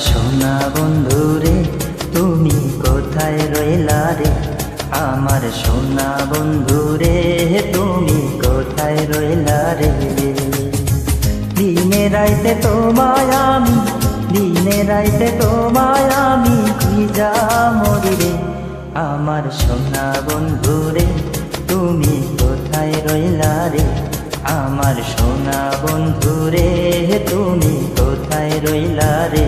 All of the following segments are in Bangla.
সোনা বন্ধু রে তুমি কোথায় রইলা রে, আমার সোনা বন্ধু রে তুমি কোথায় রইলা রে। দিনে রাইতে তোমায় আমি, দিনে রাইতে তোমায় আমি খুঁজা মরি রে, আমার সোনা বন্ধু রে তুমি কোথায় রইলা রে, আমার সোনা বন্ধু রে তুমি কোথায় রইলা রে।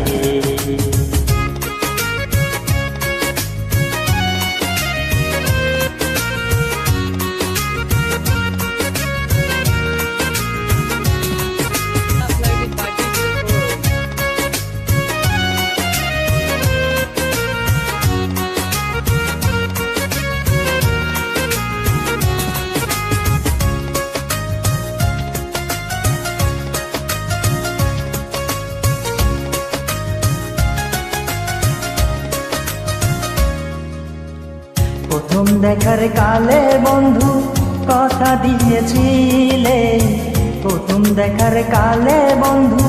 প্রথম দেখার কালে বন্ধু কথা দিয়েছিলে, প্রথম দেখার কালে বন্ধু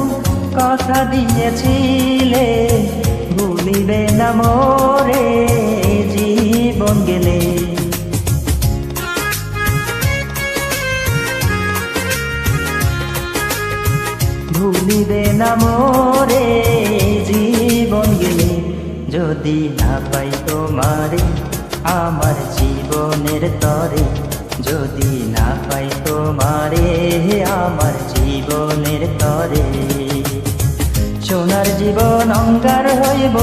কথা দিয়েছিলে, ভুলিবে না মোরে জীবন গেলে। ভুলিবে না মোরে জীবন গেলে, যদি না পাই তোমারে আমার জীবনের তরে, যদি না পাই তোমারে আমার জীবনের তরে। সোনার জীবন অঙ্গার হইব,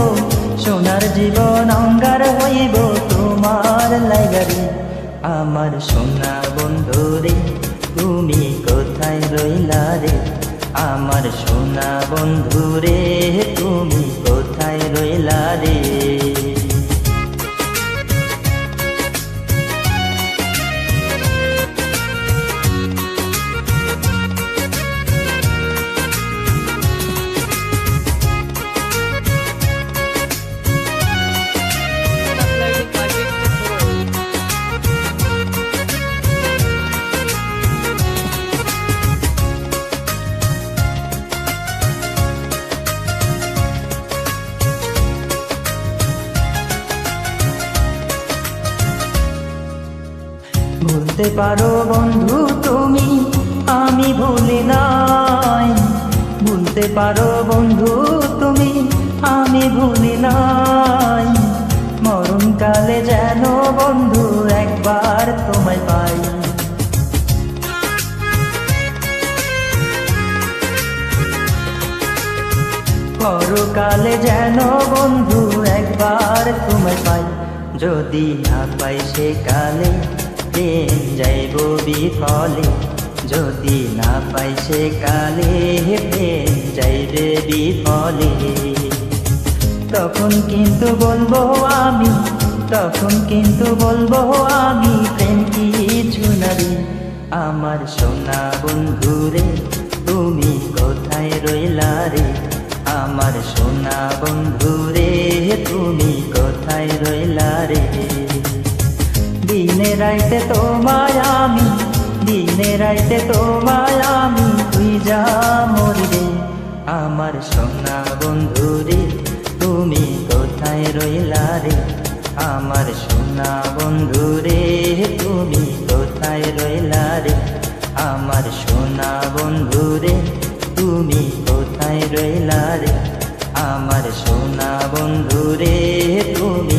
সোনার জীবন অঙ্গার হইব তোমার লাইগারে, আমার সোনা বন্ধু রে তুমি কোথায় রইলা রে, আমার সোনা বন্ধু রে তুমি কোথায় রইলা রে। ভুলতে পারো বন্ধু তুমি আমি ভুলি নাই, ভুলতে পারো বন্ধু তুমি আমি ভুলি নাই, মরণকালে যেন বন্ধু একবার তোমায় পাই। পরকালে যেন বন্ধু একবার তোমায় পাই, যদি না পাই সে কালে প্রেম যাইব বিফলে, যদি না পাই সে কালে প্রেম যাইবে বিফলে। তখন কিন্তু বলবো আমি, তখন কিন্তু বলবো আমি প্রেম কিছু নারী, আমার সোনা বন্ধু রে তুমি কোথায় রইলা রে, আমার সোনা বন্ধু রে তুমি কোথায় রইলা রে। দিনে রাইতে তোমায় আমি, দিনে রাইতে তোমায় আমি খুঁজা মরি রে, আমার সোনা বন্ধু রে তুমি কোথায় রইলা রে, আমার সোনা বন্ধু রে তুমি কোথায় রইলা রে, আমার সোনা বন্ধু রে তুমি কোথায় রইলা রে, আমার সোনা বন্ধু রে তুমি